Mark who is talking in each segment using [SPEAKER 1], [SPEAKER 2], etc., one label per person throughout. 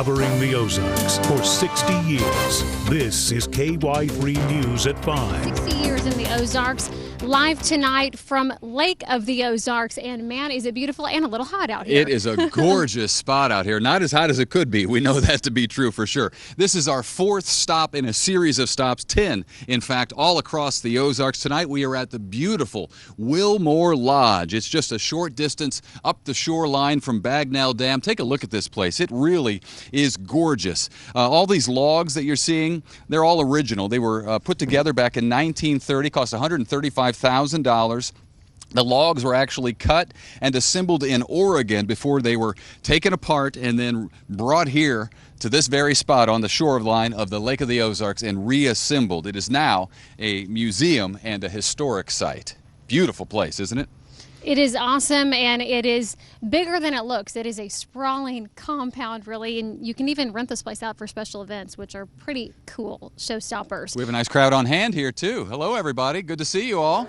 [SPEAKER 1] covering the Ozarks for 60 years. This is KY3 News at 5.
[SPEAKER 2] 60 years in the Ozarks. Live tonight from Lake of the Ozarks, and man, is it beautiful and a little hot out here.
[SPEAKER 3] It is a gorgeous spot out here. Not as hot as it could be. We know that to be true for sure. This is our fourth stop in a series of stops, 10 in fact, all across the Ozarks. Tonight we are at the beautiful Wilmore Lodge. It's just a short distance up the shoreline from Bagnell Dam. Take a look at this place. It really is gorgeous. All these logs that you're seeing, they're all original. They were put together back in 1930, cost $135,000. The logs were actually cut and assembled in Oregon before they were taken apart and then brought here to this very spot on the shoreline of the Lake of the Ozarks and reassembled. It is now a museum and a historic site. Beautiful place, isn't it?
[SPEAKER 2] It is awesome, and it is bigger than it looks. It is a sprawling compound, really, and you can even rent this place out for special events, which are pretty cool showstoppers.
[SPEAKER 3] We have a nice crowd on hand here, too. Hello, everybody. Good to see you all.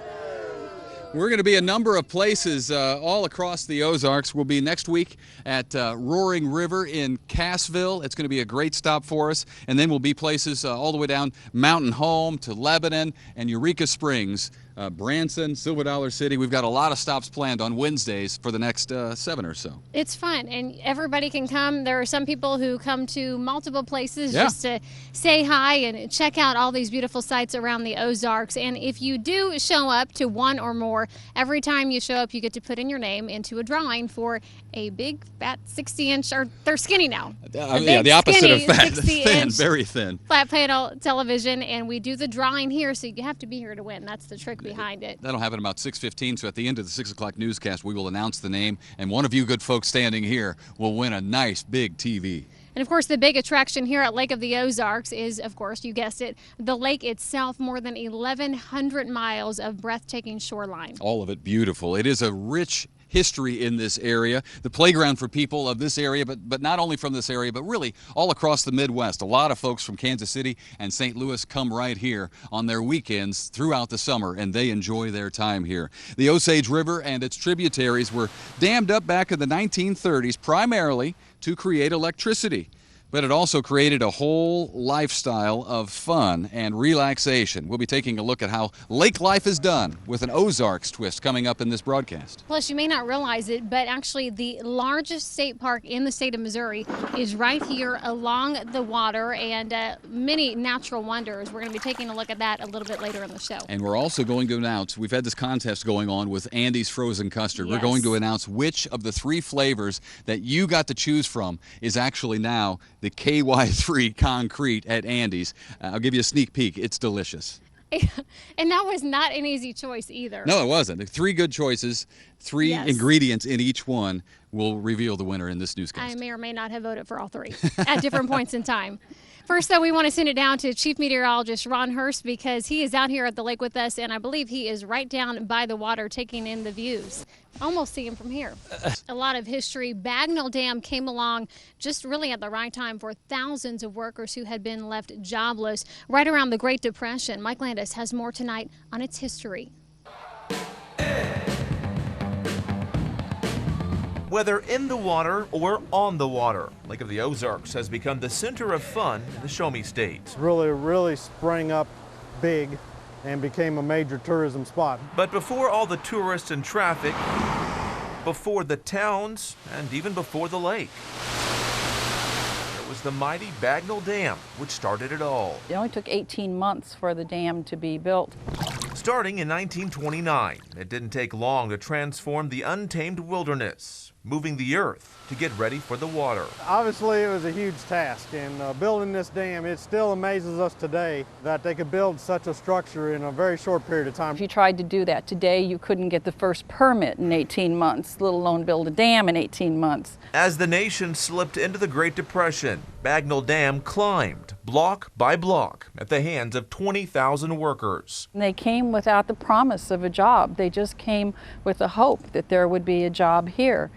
[SPEAKER 3] We're going to be a number of places all across the Ozarks. We'll be next week at Roaring River in Cassville. It's going to be a great stop for us. And then we'll be places all the way down Mountain Home to Lebanon and Eureka Springs, Branson, Silver Dollar City. We've got a lot of stops planned on Wednesdays for the next 7 or so.
[SPEAKER 2] It's fun, and everybody can come. There are some people who come to multiple places just to say hi and check out all these beautiful sites around the Ozarks. And if you do show up to one or more, every time you show up, you get to put in your name into a drawing for a big, fat 60-inch, or they're skinny now.
[SPEAKER 3] Yeah, the opposite of fat. Thin,
[SPEAKER 2] 60-inch
[SPEAKER 3] very thin.
[SPEAKER 2] Flat panel television, and we do the drawing here, so you have to be here to win. That's the trick behind it.
[SPEAKER 3] That'll happen about 6:15, so at the end of the 6 o'clock newscast, we will announce the name, and one of you good folks standing here will win a nice big TV.
[SPEAKER 2] And of course, the big attraction here at Lake of the Ozarks is, of course, you guessed it, the lake itself, more than 1,100 miles of breathtaking shoreline.
[SPEAKER 3] All of it beautiful. It is a rich history in this area, the playground for people of this area, but not only from this area, but really all across the Midwest. A lot of folks from Kansas City and St. Louis come right here on their weekends throughout the summer, and they enjoy their time here. The Osage River and its tributaries were dammed up back in the 1930s primarily to create electricity. But it also created a whole lifestyle of fun and relaxation. We'll be taking a look at how lake life is done with an Ozarks twist coming up in this broadcast.
[SPEAKER 2] Plus, you may not realize it, but actually the largest state park in the state of Missouri is right here along the water, and many natural wonders. We're going to be taking a look at that a little bit later in the show.
[SPEAKER 3] And we're also going to announce, we've had this contest going on with Andy's Frozen Custard.
[SPEAKER 2] Yes.
[SPEAKER 3] We're going to announce which of the 3 flavors that you got to choose from is actually now the KY3 Concrete at Andy's. I'll give you a sneak peek. It's delicious.
[SPEAKER 2] And that was not an easy choice either.
[SPEAKER 3] No, it wasn't. 3 good choices, 3 ingredients in each one will reveal the winner in this newscast.
[SPEAKER 2] I may or may not have voted for all 3 at different points in time. First, though, we want to send it down to Chief Meteorologist Ron Hurst because he is out here at the lake with us, and I believe he is right down by the water taking in the views. Almost see him from here. A lot of history. Bagnell Dam came along just really at the right time for thousands of workers who had been left jobless right around the Great Depression. Mike Landis has more tonight on its history.
[SPEAKER 4] Whether in the water or on the water, Lake of the Ozarks has become the center of fun in the Show Me State.
[SPEAKER 5] Really sprang up big and became a major tourism spot.
[SPEAKER 4] But before all the tourists and traffic, before the towns, and even before the lake, it was the mighty Bagnell Dam which started it all.
[SPEAKER 6] It only took 18 months for the dam to be built.
[SPEAKER 4] Starting in 1929, it didn't take long to transform the untamed wilderness, moving the earth to get ready for the water.
[SPEAKER 5] Obviously, it was a huge task, and building this dam, it still amazes us today that they could build such a structure in a very short period of time.
[SPEAKER 6] If you tried to do that today, you couldn't get the first permit in 18 months, let alone build a dam in 18 months.
[SPEAKER 4] As the nation slipped into the Great Depression, Bagnell Dam climbed block by block at the hands of 20,000 workers.
[SPEAKER 6] And they came without the promise of a job. They just came with the hope that there would be a job here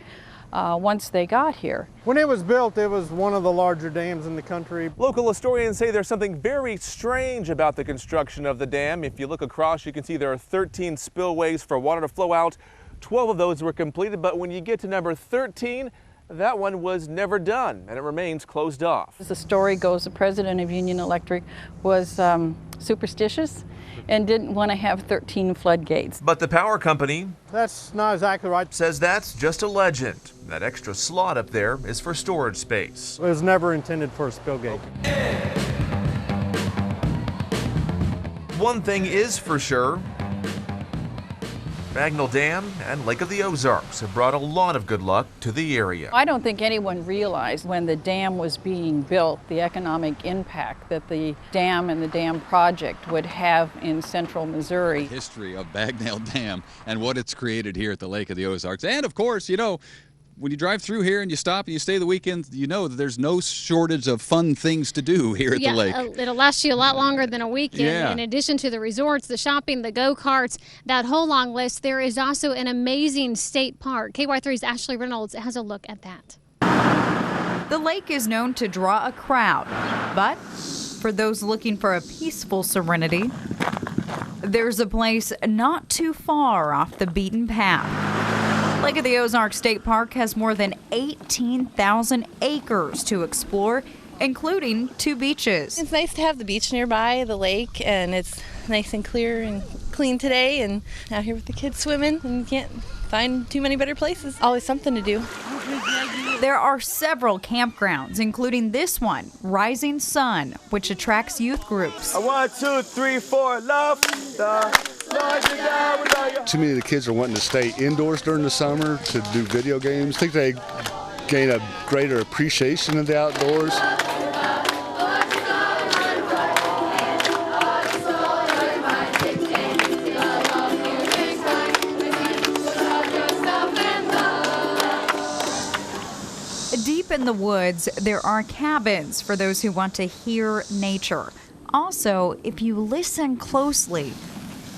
[SPEAKER 6] once they got here.
[SPEAKER 5] When it was built, it was one of the larger dams in the country.
[SPEAKER 4] Local historians say there's something very strange about the construction of the dam. If you look across, you can see there are 13 spillways for water to flow out. 12 of those were completed, but when you get to number 13, that one was never done and it remains closed off.
[SPEAKER 6] As the story goes, the president of Union Electric was superstitious and didn't want to have 13 floodgates.
[SPEAKER 4] But the power company
[SPEAKER 5] That's not exactly right.
[SPEAKER 4] says that's just a legend. That extra slot up there is for storage space.
[SPEAKER 5] It was never intended for a spillgate.
[SPEAKER 4] One thing is for sure, Bagnell Dam and Lake of the Ozarks have brought a lot of good luck to the area.
[SPEAKER 6] I don't think anyone realized when the dam was being built the economic impact that the dam and the dam project would have in central Missouri.
[SPEAKER 3] History of Bagnell Dam and what it's created here at the Lake of the Ozarks. And of course, you know, when you drive through here and you stop and you stay the weekend, you know that there's no shortage of fun things to do here at the lake.
[SPEAKER 2] It'll last you a lot longer than a weekend.
[SPEAKER 3] Yeah.
[SPEAKER 2] In addition to the resorts, the shopping, the go-karts, that whole long list, there is also an amazing state park. KY3's Ashley Reynolds has a look at that.
[SPEAKER 7] The lake is known to draw a crowd, but for those looking for a peaceful serenity, there's a place not too far off the beaten path. Lake of the Ozarks State Park has more than 18,000 acres to explore, including 2 beaches.
[SPEAKER 8] It's nice to have the beach nearby, the lake, and it's nice and clear and clean today, and out here with the kids swimming, and you can't find too many better places. Always something to do.
[SPEAKER 7] There are several campgrounds, including this one, Rising Sun, which attracts youth groups.
[SPEAKER 9] 1, 2, 3, 4, love the Lord your God with all your...
[SPEAKER 10] Too many of the kids are wanting to stay indoors during the summer to do video games. I think they gain a greater appreciation of the outdoors.
[SPEAKER 7] Deep in the woods, there are cabins for those who want to hear nature. Also, if you listen closely,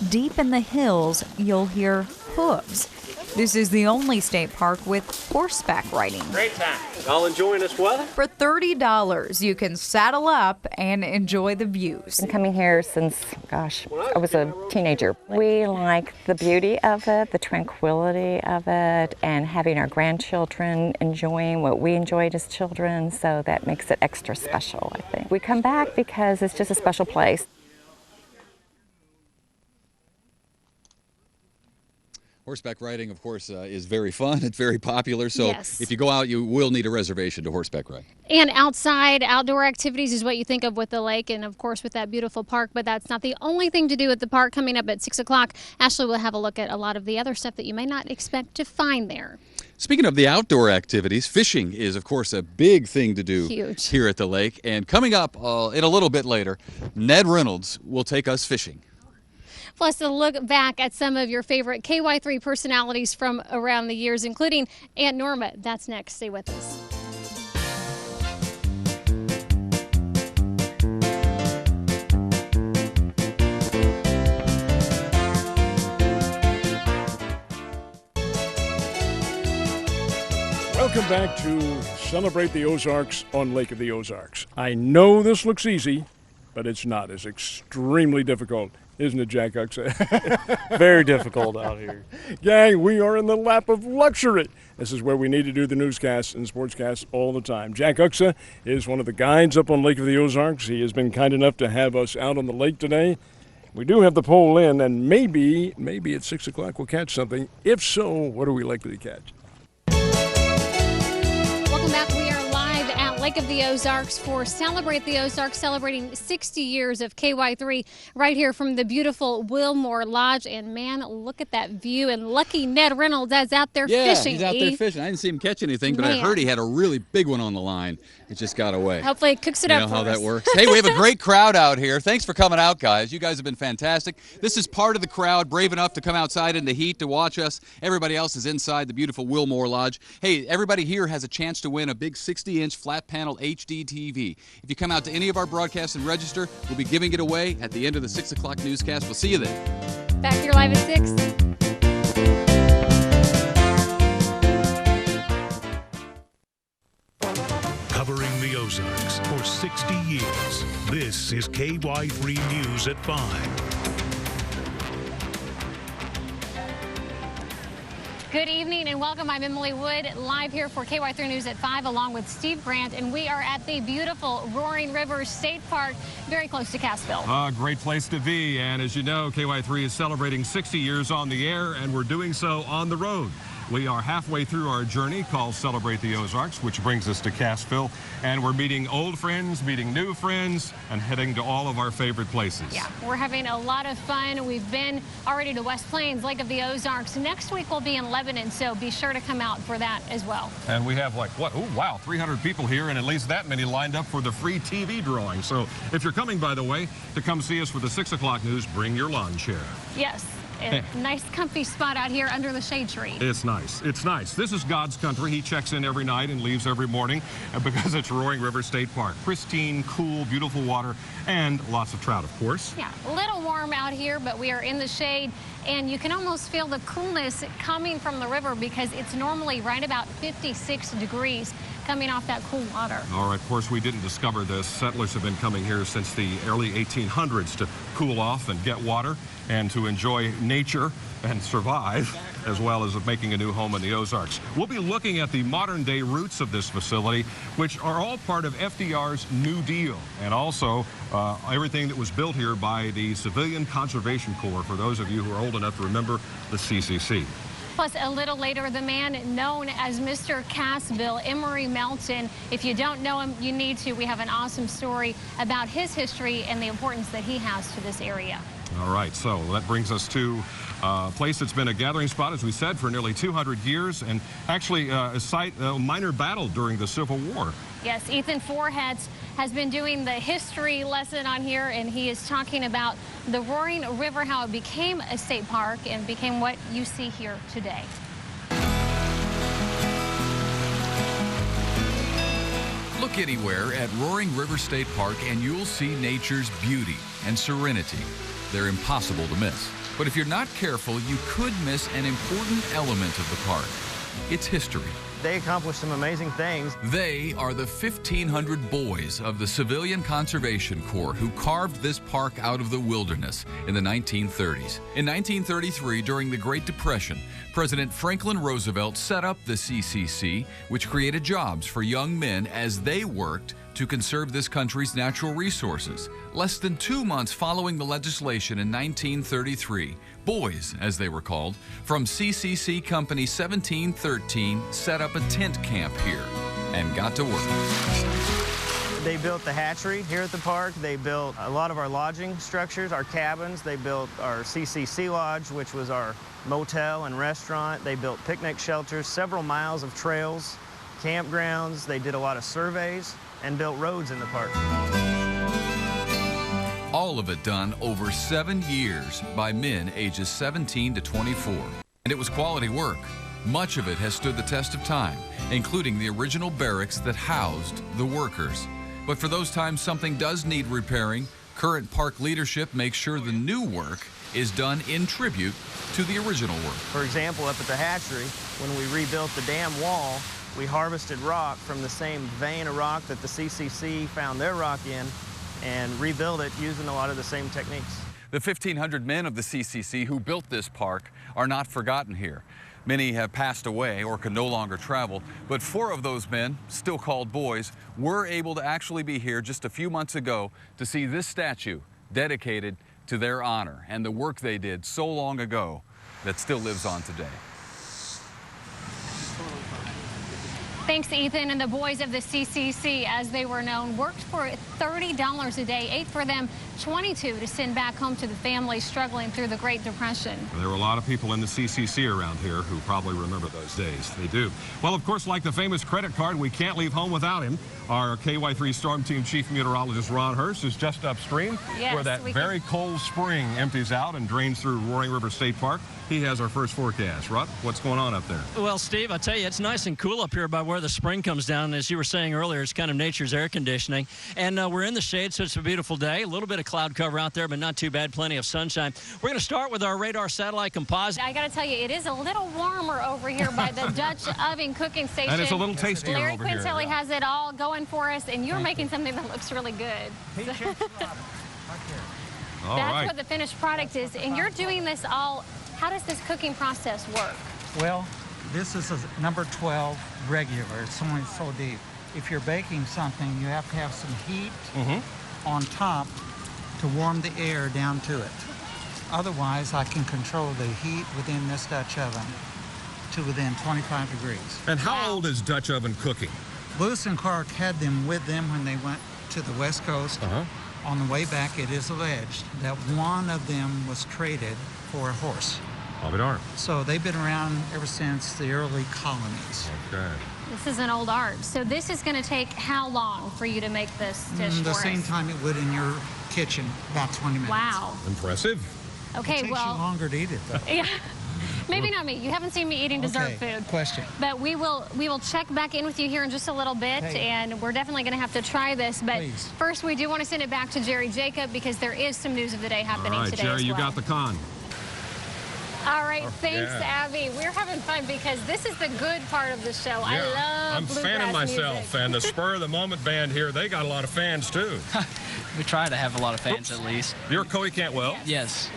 [SPEAKER 7] deep in the hills, you'll hear hooves. This is the only state park with horseback riding.
[SPEAKER 9] Great time. Y'all enjoying this weather?
[SPEAKER 7] For $30, you can saddle up and enjoy the views.
[SPEAKER 11] Been coming here since, gosh, I was a teenager. We like the beauty of it, the tranquility of it, and having our grandchildren enjoying what we enjoyed as children, so that makes it extra special, I think. We come back because it's just a special place.
[SPEAKER 3] Horseback riding, of course, is very fun. It's very popular. So
[SPEAKER 2] Yes.
[SPEAKER 3] if you go out, you will need a reservation to horseback ride.
[SPEAKER 2] And outside, outdoor activities is what you think of with the lake and, of course, with that beautiful park. But that's not the only thing to do at the park. Coming up at 6 o'clock, Ashley will have a look at a lot of the other stuff that you may not expect to find there.
[SPEAKER 3] Speaking of the outdoor activities, fishing is, of course, a big thing to do
[SPEAKER 2] Huge.
[SPEAKER 3] here at the lake. And coming up in a little bit later, Ned Reynolds will take us fishing.
[SPEAKER 2] Plus, a look back at some of your favorite KY3 personalities from around the years, including Aunt Norma. That's next. Stay with us.
[SPEAKER 12] Welcome back to Celebrate the Ozarks on Lake of the Ozarks. I know this looks easy, but it's not. It's extremely difficult. Isn't it, Jack Uxa?
[SPEAKER 5] Very difficult out here.
[SPEAKER 12] Gang, we are in the lap of luxury. This is where we need to do the newscasts and sportscasts all the time. Jack Uxa is one of the guides up on Lake of the Ozarks. He has been kind enough to have us out on the lake today. We do have the pole in, and maybe at 6 o'clock we'll catch something. If so, what are we likely to catch?
[SPEAKER 2] Welcome back. We are live at Lake of the Ozarks for Celebrate the Ozarks, celebrating 60 years of KY3 right here from the beautiful Wilmore Lodge. And man, look at that view. And lucky Ned Reynolds is out there fishing.
[SPEAKER 3] He's out there fishing. I didn't see him catch anything, but I heard he had a really big one on the line. It just got away.
[SPEAKER 2] Hopefully it cooks it up for us.
[SPEAKER 3] You know how that works. Hey, we have a great crowd out here. Thanks for coming out, guys. You guys have been fantastic. This is part of the crowd brave enough to come outside in the heat to watch us. Everybody else is inside the beautiful Wilmore Lodge. Hey, everybody here has a chance to win a big 60-inch flat panel HD TV. If you come out to any of our broadcasts and register, we'll be giving it away at the end of the 6 o'clock newscast. We'll see you then.
[SPEAKER 2] Back here live at 6.
[SPEAKER 1] Covering the Ozarks for 60 years. This is KY3 News at 5.
[SPEAKER 2] Good evening and welcome. I'm Emily Wood, live here for KY3 News at 5 along with Steve Grant, and we are at the beautiful Roaring River State Park, very close to Cassville.
[SPEAKER 13] Great place to be, and as you know, KY3 is celebrating 60 years on the air, and we're doing so on the road. We are halfway through our journey called Celebrate the Ozarks, which brings us to Cassville, and we're meeting old friends, meeting new friends, and heading to all of our favorite places.
[SPEAKER 2] Yeah, we're having a lot of fun. We've been already to West Plains, Lake of the Ozarks. Next week we'll be in Lebanon, so be sure to come out for that as well.
[SPEAKER 13] And we have like, what? Oh, wow, 300 people here, and at least that many lined up for the free TV drawing. So if you're coming, by the way, to come see us for the 6 o'clock news, bring your lawn chair.
[SPEAKER 2] Yes. A nice comfy spot out here under the shade tree.
[SPEAKER 13] It's nice. It's nice. This is God's country. He checks in every night and leaves every morning because it's Roaring River State Park. Pristine, cool, beautiful water, and lots of trout, of course.
[SPEAKER 2] Yeah, a little warm out here, but we are in the shade, and you can almost feel the coolness coming from the river because it's normally right about 56 degrees coming off that cool water.
[SPEAKER 13] All right, of course, we didn't discover this. Settlers have been coming here since the early 1800s to cool off and get water and to enjoy nature and survive, as well as making a new home in the Ozarks. We'll be looking at the modern-day roots of this facility, which are all part of FDR's New Deal, and also everything that was built here by the Civilian Conservation Corps, for those of you who are old enough to remember the CCC.
[SPEAKER 2] Plus, a little later, the man known as Mr. Cassville, Emery Melton. If you don't know him, you need to. We have an awesome story about his history and the importance that he has to this area.
[SPEAKER 13] All right, so that brings us to a place that's been a gathering spot, as we said, for nearly 200 years, and actually a minor battle during the Civil War.
[SPEAKER 2] Yes, Ethan Forhetz has been doing the history lesson on here, and he is talking about the Roaring River, how it became a state park and became what you see here today.
[SPEAKER 14] Look anywhere at Roaring River State Park and you'll see nature's beauty and serenity. They're impossible to miss. But if you're not careful, you could miss an important element of the park. It's history.
[SPEAKER 15] They accomplished some amazing things.
[SPEAKER 14] They are the 1,500 boys of the Civilian Conservation Corps who carved this park out of the wilderness in the 1930s. In 1933, during the Great Depression, President Franklin Roosevelt set up the CCC, which created jobs for young men as they worked to conserve this country's natural resources. Less than 2 months following the legislation in 1933, boys, as they were called, from CCC Company 1713 set up a tent camp here and got to work.
[SPEAKER 15] They built the hatchery here at the park. They built a lot of our lodging structures, our cabins. They built our CCC Lodge, which was our motel and restaurant. They built picnic shelters, several miles of trails, campgrounds. They did a lot of surveys and built roads in the park.
[SPEAKER 14] All of it done over 7 years by men ages 17 to 24. And it was quality work. Much of it has stood the test of time, including the original barracks that housed the workers. But for those times something does need repairing, current park leadership makes sure the new work is done in tribute to the original work.
[SPEAKER 15] For example, up at the hatchery, when we rebuilt the dam wall, we harvested rock from the same vein of rock that the CCC found their rock in and rebuilt it using a lot of the same techniques.
[SPEAKER 3] The 1,500 men of the CCC who built this park are not forgotten here. Many have passed away or can no longer travel, but 4 of those men, still called boys, were able to actually be here just a few months ago to see this statue dedicated to their honor and the work they did so long ago that still lives on today.
[SPEAKER 2] Thanks, Ethan. And the boys of the CCC, as they were known, worked for $30 a day, ate for them $22 to send back home to the families struggling through the Great Depression.
[SPEAKER 13] There were a lot of people in the CCC around here who probably remember those days. They do. Well, of course, like the famous credit card, we can't leave home without him. Our KY3 Storm Team Chief Meteorologist Ron Hurst is just upstream, where that very cold spring empties out and drains through Roaring River State Park. He has our first forecast. Rupp, what's going on up there?
[SPEAKER 16] Well, Steve, I tell you, it's nice and cool up here by where the spring comes down. As you were saying earlier, it's kind of nature's air conditioning. And we're in the shade, so it's a beautiful day. A little bit of cloud cover out there, but not too bad. Plenty of sunshine. We're going to start with our radar satellite composite.
[SPEAKER 2] I got to tell you, it is a little warmer over here by the Dutch oven cooking station.
[SPEAKER 13] And it's a little tastier
[SPEAKER 2] Larry
[SPEAKER 13] over here.
[SPEAKER 2] Quintelli has it all going for us, and you're making something that looks really good. That's what the finished product is, and you're doing this all. How does this cooking process work?
[SPEAKER 17] Well, this is a number 12 regular. It's only so deep. If you're baking something, you have to have some heat on top to warm the air down to it. Otherwise, I can control the heat within this Dutch oven to within 25 degrees.
[SPEAKER 13] And how old is Dutch oven cooking?
[SPEAKER 17] Lewis and Clark had them with them when they went to the West Coast. On the way back, it is alleged that one of them was traded for a horse.
[SPEAKER 13] I'll be darned.
[SPEAKER 17] So they've been around ever since the early colonies.
[SPEAKER 13] Okay.
[SPEAKER 2] This is an old art. So this is going to take how long for you to make this dish for
[SPEAKER 17] The
[SPEAKER 2] us?
[SPEAKER 17] same time it would in your kitchen, about 20 minutes.
[SPEAKER 2] Wow.
[SPEAKER 13] Impressive.
[SPEAKER 2] Okay,
[SPEAKER 17] It takes
[SPEAKER 2] well.
[SPEAKER 17] you longer to eat it, though.
[SPEAKER 2] Yeah. Maybe not me. You haven't seen me eating dessert food.
[SPEAKER 17] Question.
[SPEAKER 2] But we will check back in with you here in just a little bit, and we're definitely going to have to try this. But first, we do want to send it back to Jerry Jacob because there is some news of the day happening
[SPEAKER 13] All right,
[SPEAKER 2] today
[SPEAKER 13] Jerry,
[SPEAKER 2] as well.
[SPEAKER 13] you got the con.
[SPEAKER 2] All right, thanks,
[SPEAKER 13] yeah.
[SPEAKER 2] Abby. We're having fun because this is the good part of the show. I love
[SPEAKER 13] I'm
[SPEAKER 2] bluegrass
[SPEAKER 13] fanning myself,
[SPEAKER 2] music.
[SPEAKER 13] and the Spur of the Moment band here, they got a lot of fans, too.
[SPEAKER 18] We try to have a lot of fans at least.
[SPEAKER 13] You're Cody Cantwell?
[SPEAKER 18] Yes.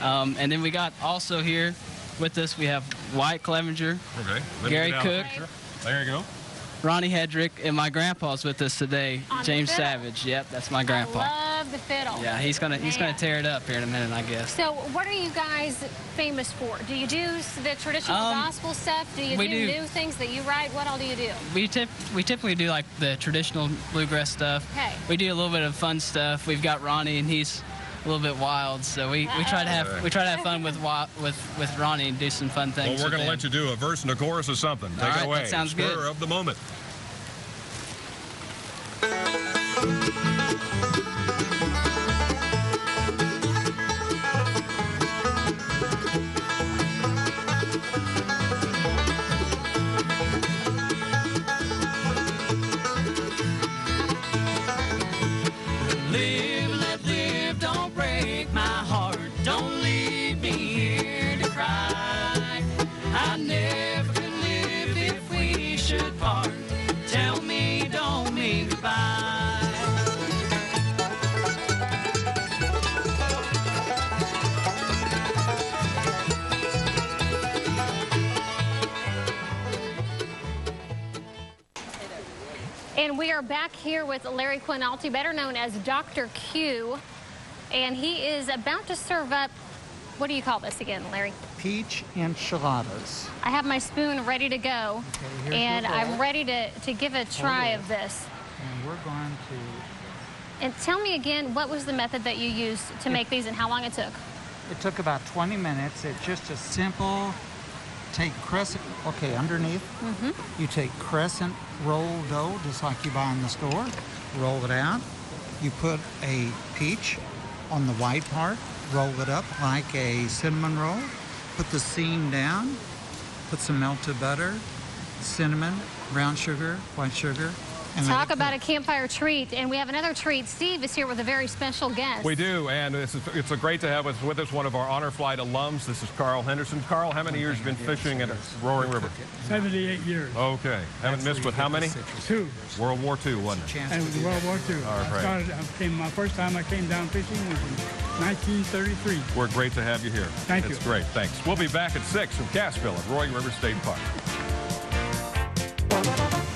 [SPEAKER 18] And then we got also here with us, we have Wyatt Clevenger, Gary Cook,
[SPEAKER 13] there you go.
[SPEAKER 18] Ronnie Hedrick, and my grandpa's with us today,
[SPEAKER 2] On the
[SPEAKER 18] James
[SPEAKER 2] fiddle.
[SPEAKER 18] Savage. Yep, that's my grandpa.
[SPEAKER 2] I love the fiddle.
[SPEAKER 18] Yeah, he's gonna tear it up here in a minute, I guess.
[SPEAKER 2] So what are you guys famous for? Do you do the traditional gospel stuff? Do you
[SPEAKER 18] we
[SPEAKER 2] do
[SPEAKER 18] do.
[SPEAKER 2] new things that you write? What all do you do?
[SPEAKER 18] We typically do like the traditional bluegrass stuff.
[SPEAKER 2] Okay.
[SPEAKER 18] We do a little bit of fun stuff. We've got Ronnie, and he's a little bit wild, so we try to have fun with Ronnie and do some fun things.
[SPEAKER 13] Well, we're going to
[SPEAKER 18] with
[SPEAKER 13] let you do a verse and a chorus or something. Take
[SPEAKER 18] All
[SPEAKER 13] it
[SPEAKER 18] right,
[SPEAKER 13] away.
[SPEAKER 18] that sounds
[SPEAKER 13] Spur
[SPEAKER 18] good.
[SPEAKER 13] of the Moment.
[SPEAKER 19] Live, let live, don't break my heart. Don't leave me here to cry. I never could live if we should part. Tell me, don't mean goodbye.
[SPEAKER 2] And we are back here with Larry Quinalty, better known as Dr. Q. And he is about to serve up, what do you call this again, Larry?
[SPEAKER 17] Peach enchiladas.
[SPEAKER 2] I have my spoon ready to go,
[SPEAKER 17] here's
[SPEAKER 2] and
[SPEAKER 17] your bowl.
[SPEAKER 2] I'm ready to give a try of this.
[SPEAKER 17] And we're going to...
[SPEAKER 2] And tell me again, what was the method that you used to make these and how long it took?
[SPEAKER 17] It took about 20 minutes. It's just a simple, take crescent, okay, underneath, you take crescent roll dough, just like you buy in the store, roll it out. You put a peach on the white part, roll it up like a cinnamon roll, put the seam down, put some melted butter, cinnamon, brown sugar, white sugar. And
[SPEAKER 2] Talk about a campfire treat, and we have another treat. Steve is here with a very special guest.
[SPEAKER 13] We do, and it's great to have with us one of our Honor Flight alums. This is Carl Henderson. Carl, how many years have you been fishing at Roaring River?
[SPEAKER 20] 78 years.
[SPEAKER 13] Okay. Haven't missed with how many?
[SPEAKER 20] 2.
[SPEAKER 13] World War II, wasn't it?
[SPEAKER 20] And it was World War II.
[SPEAKER 13] All right.
[SPEAKER 20] My first time I came down fishing was in 1933.
[SPEAKER 13] We're great to have you here.
[SPEAKER 20] Thank you.
[SPEAKER 13] It's great. Thanks. We'll be back at 6 from Cassville at Roaring River State Park.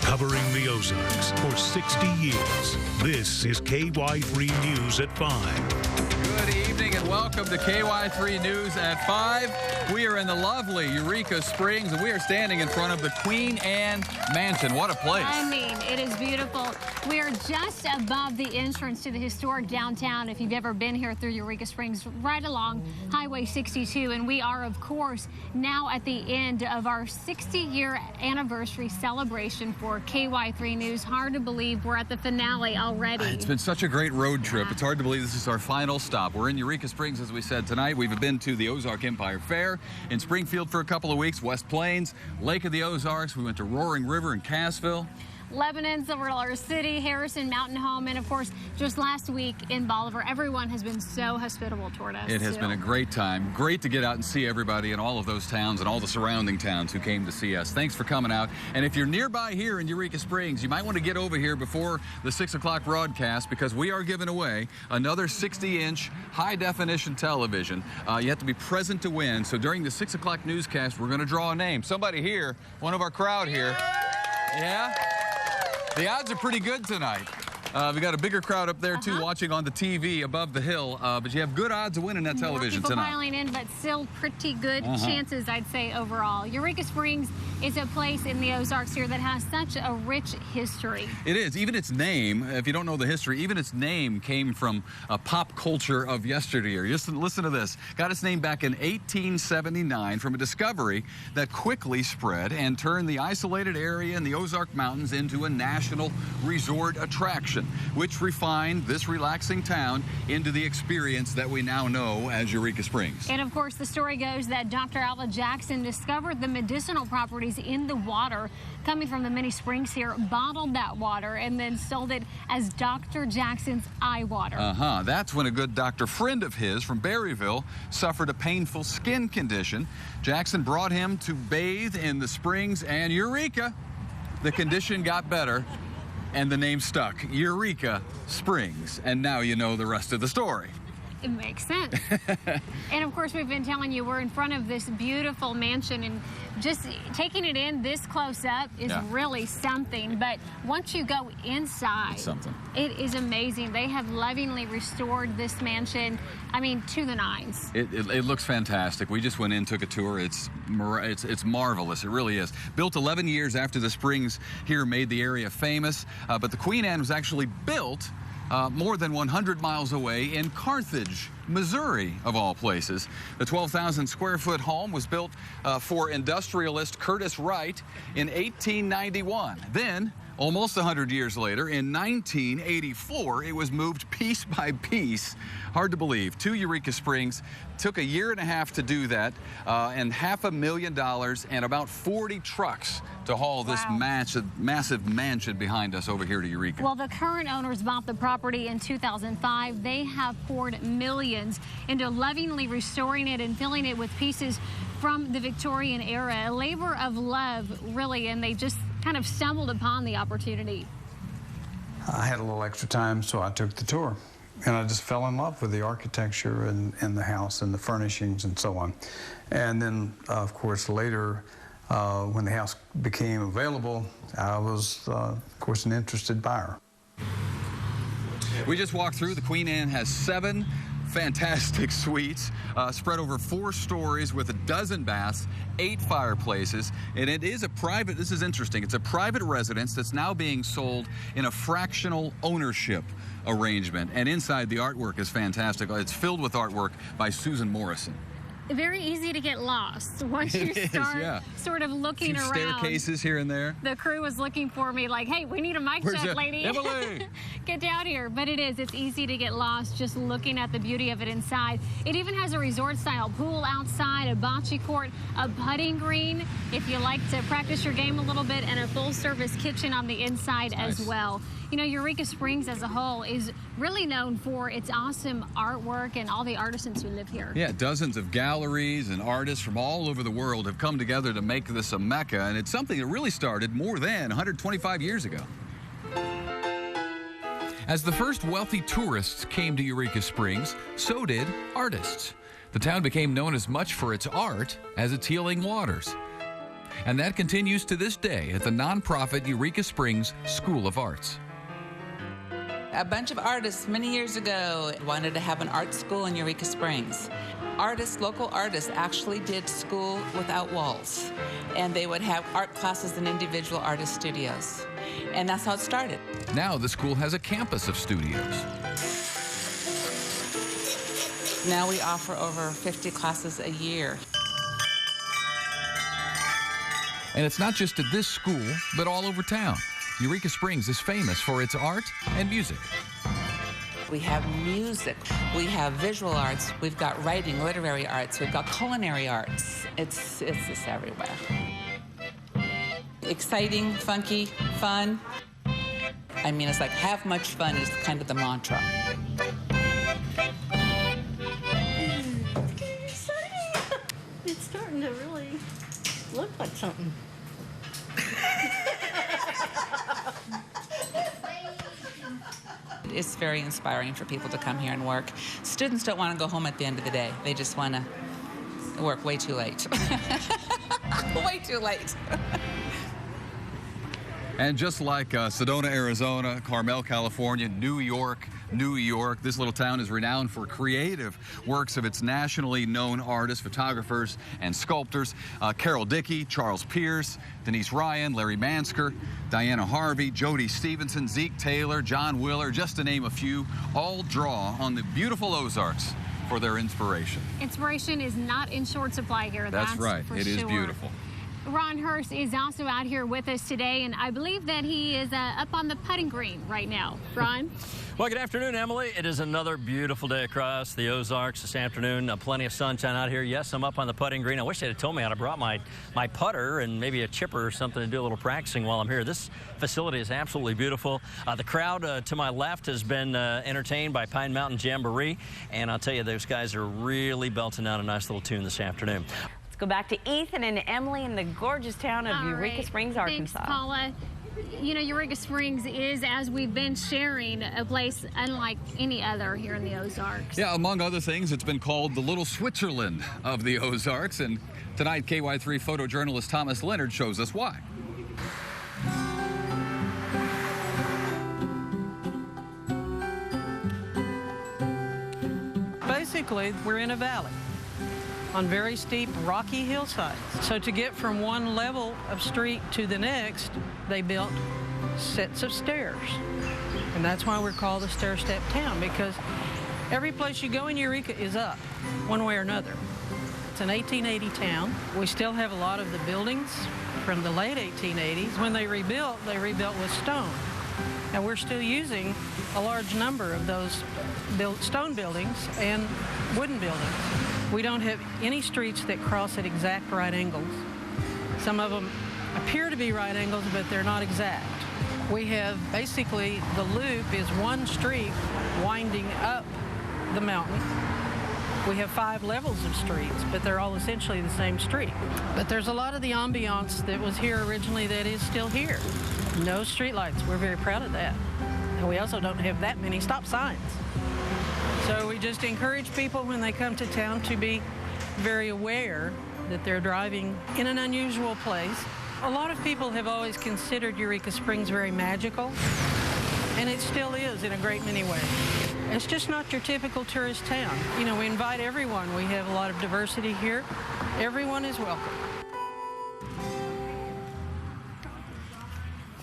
[SPEAKER 1] Covering the Ozarks for 60 years. This is KY3 News at 5.
[SPEAKER 14] Good evening and welcome to KY3 News at 5. We are in the lovely Eureka Springs, and we are standing in front of the Queen Anne Mansion. What a place.
[SPEAKER 2] I mean, it is beautiful. We are just above the entrance to the historic downtown, if you've ever been here through Eureka Springs, right along Highway 62. And we are, of course, now at the end of our 60-year anniversary celebration for KY3 News. Hard to believe we're at the finale already.
[SPEAKER 14] It's been such a great road trip. It's hard to believe this is our final stop. We're in Eureka Springs, as we said tonight. We've been to the Ozark Empire Fair in Springfield for a couple of weeks, West Plains, Lake of the Ozarks. We went to Roaring River in Cassville.
[SPEAKER 2] Lebanon, Silver Dollar City, Harrison, Mountain Home, and of course, just last week in Bolivar, everyone has been so hospitable toward us.
[SPEAKER 3] It has
[SPEAKER 2] too.
[SPEAKER 3] been a great time. Great to get out and see everybody in all of those towns and all the surrounding towns who came to see us. Thanks for coming out. And if you're nearby here in Eureka Springs, you might want to get over here before the 6 o'clock broadcast because we are giving away another 60-inch high-definition television. You have to be present to win. So during the 6 o'clock newscast, we're going to draw a name. Somebody here, one of our crowd here. Yeah? The odds are pretty good tonight. We got a bigger crowd up there, too, watching on the TV above the hill. But you have good odds of winning that television
[SPEAKER 2] More people
[SPEAKER 3] tonight.
[SPEAKER 2] piling in, but still pretty good chances, I'd say, overall. Eureka Springs is a place in the Ozarks here that has such a rich history.
[SPEAKER 3] It is. Even its name, if you don't know the history, even its name came from pop culture of yesteryear. Just listen to this. Got its name back in 1879 from a discovery that quickly spread and turned the isolated area in the Ozark Mountains into a national resort attraction, which refined this relaxing town into the experience that we now know as Eureka Springs.
[SPEAKER 2] And of course, the story goes that Dr. Alva Jackson discovered the medicinal properties in the water coming from the many springs here, bottled that water, and then sold it as Dr. Jackson's eye water.
[SPEAKER 3] That's when a good doctor friend of his from Berryville suffered a painful skin condition. Jackson brought him to bathe in the springs, and Eureka, the condition got better. And the name stuck, Eureka Springs. And now you know the rest of the story.
[SPEAKER 2] It makes sense. And of course, we've been telling you we're in front of this beautiful mansion, and just taking it in this close up is really something. But once you go inside,
[SPEAKER 3] it's something.
[SPEAKER 2] It is amazing. They have lovingly restored this mansion, I mean, to the nines.
[SPEAKER 3] It looks fantastic. We just went in, took a tour. It's marvelous. It really is. Built 11 years after the springs here made the area famous, but the Queen Anne was actually built more than 100 miles away in Carthage, Missouri, of all places. The 12,000 square foot home was built for industrialist Curtis Wright in 1891. Then, almost 100 years later, in 1984, it was moved piece by piece, hard to believe, to Eureka Springs. Took a year and a half to do that, and $500,000 and about 40 trucks to haul this massive mansion behind us over here to Eureka.
[SPEAKER 2] Well, the current owners bought the property in 2005. They have poured millions into lovingly restoring it and filling it with pieces from the Victorian era. A labor of love, really, and they just kind of stumbled upon the opportunity.
[SPEAKER 21] I had a little extra time, so I took the tour. And I just fell in love with the architecture and the house and the furnishings and so on. And then, of course, later, when the house became available, I was, of course, an interested buyer.
[SPEAKER 3] We just walked through. The Queen Anne has 7 fantastic suites spread over 4 stories with a dozen baths, 8 fireplaces, and it is a private, this is interesting, it's a private residence that's now being sold in a fractional ownership arrangement, and inside the artwork is fantastic. It's filled with artwork by Susan Morrison.
[SPEAKER 2] Very easy to get lost once you start sort of looking around.
[SPEAKER 3] Staircases here and there.
[SPEAKER 2] The crew was looking for me like, hey, we need a mic check, lady.
[SPEAKER 3] Emily!
[SPEAKER 2] Get down here. But it's easy to get lost just looking at the beauty of it inside. It even has a resort-style pool outside, a bocce court, a putting green if you like to practice your game a little bit, and a full-service kitchen on the inside as well. You know, Eureka Springs as a whole is really known for its awesome artwork and all the artisans who live here.
[SPEAKER 3] Yeah, dozens of galleries and artists from all over the world have come together to make this a mecca, and it's something that really started more than 125 years ago.
[SPEAKER 14] As the first wealthy tourists came to Eureka Springs, so did artists. The town became known as much for its art as its healing waters. And that continues to this day at the nonprofit Eureka Springs School of Arts.
[SPEAKER 22] A bunch of artists many years ago wanted to have an art school in Eureka Springs. Local artists actually did school without walls, and they would have art classes in individual artist studios. And that's how it started.
[SPEAKER 14] Now the school has a campus of studios.
[SPEAKER 22] Now we offer over 50 classes a year.
[SPEAKER 14] And it's not just at this school, but all over town. Eureka Springs is famous for its art and music.
[SPEAKER 22] We have music, we have visual arts, we've got writing, literary arts, we've got culinary arts. It's just everywhere. Exciting, funky, fun. I mean, it's like have much fun is kind of the mantra.
[SPEAKER 4] It's starting to really look like something.
[SPEAKER 22] It's very inspiring for people to come here and work. Students don't want to go home at the end of the day. They just want to work way too late. Way too late.
[SPEAKER 3] And just like Sedona, Arizona, Carmel, California, New York, this little town is renowned for creative works of its nationally known artists, photographers, and sculptors. Carol Dickey, Charles Pierce, Denise Ryan, Larry Mansker, Diana Harvey, Jody Stevenson, Zeke Taylor, John Willer, just to name a few, all draw on the beautiful Ozarks for their inspiration.
[SPEAKER 2] Inspiration is not in short supply here.
[SPEAKER 3] That's right. It is
[SPEAKER 2] sure.
[SPEAKER 3] beautiful.
[SPEAKER 2] Ron Hurst is also out here with us today, and I believe that he is up on the putting green right now. Ron?
[SPEAKER 16] Well, good afternoon, Emily. It is another beautiful day across the Ozarks this afternoon. Plenty of sunshine out here. Yes, I'm up on the putting green. I wish they'd have told me I'd have brought my putter and maybe a chipper or something to do a little practicing while I'm here. This facility is absolutely beautiful. The crowd to my left has been entertained by Pine Mountain Jamboree, and I'll tell you, those guys are really belting out a nice little tune this afternoon.
[SPEAKER 6] Let's go back to Ethan and Emily in the gorgeous town of Eureka Springs, Arkansas.
[SPEAKER 2] Thanks, Paula. You know, Eureka Springs is, as we've been sharing, a place unlike any other here in the Ozarks.
[SPEAKER 3] Yeah, among other things, it's been called the little Switzerland of the Ozarks. And tonight, KY3 photojournalist Thomas Leonard shows us why.
[SPEAKER 23] Basically, we're in a valley on very steep, rocky hillsides. So to get from one level of street to the next, they built sets of stairs. And that's why we're called a stair-step town, because every place you go in Eureka is up, one way or another. It's an 1880 town. We still have a lot of the buildings from the late 1880s. When they rebuilt with stone. And we're still using a large number of those stone buildings and wooden buildings. We don't have any streets that cross at exact right angles. Some of them appear to be right angles, but they're not exact. We have basically the loop is one street winding up the mountain. We have 5 levels of streets, but they're all essentially the same street. But there's a lot of the ambiance that was here originally that is still here. No streetlights. We're very proud of that. And we also don't have that many stop signs. So we just encourage people when they come to town to be very aware that they're driving in an unusual place. A lot of people have always considered Eureka Springs very magical, and it still is in a great many ways. It's just not your typical tourist town. You know, we invite everyone. We have a lot of diversity here. Everyone is welcome.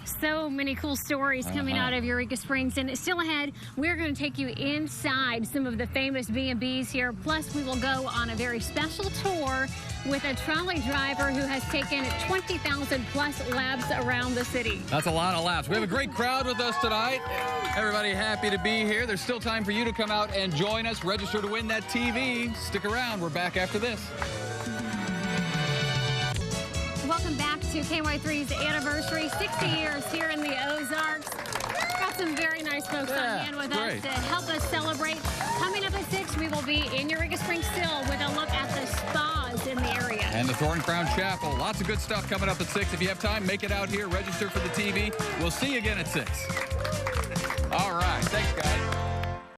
[SPEAKER 2] So many cool stories coming out of Eureka Springs, and still ahead, we're going to take you inside some of the famous B&Bs here. Plus, we will go on a very special tour with a trolley driver who has taken 20,000 plus laps around the city.
[SPEAKER 3] That's a lot of laps. We have a great crowd with us tonight. Everybody happy to be here. There's still time for you to come out and join us. Register to win that TV. Stick around. We're back after this.
[SPEAKER 2] Welcome back to KY3's anniversary, 60 years here in the Ozarks. Got some very nice folks on hand with us to help us celebrate. Coming up at 6, we will be in Eureka Springs still with a look at the spas in the area.
[SPEAKER 3] And the Thorn Crown Chapel. Lots of good stuff coming up at 6. If you have time, make it out here. Register for the TV. We'll see you again at 6. All right. Thanks, guys.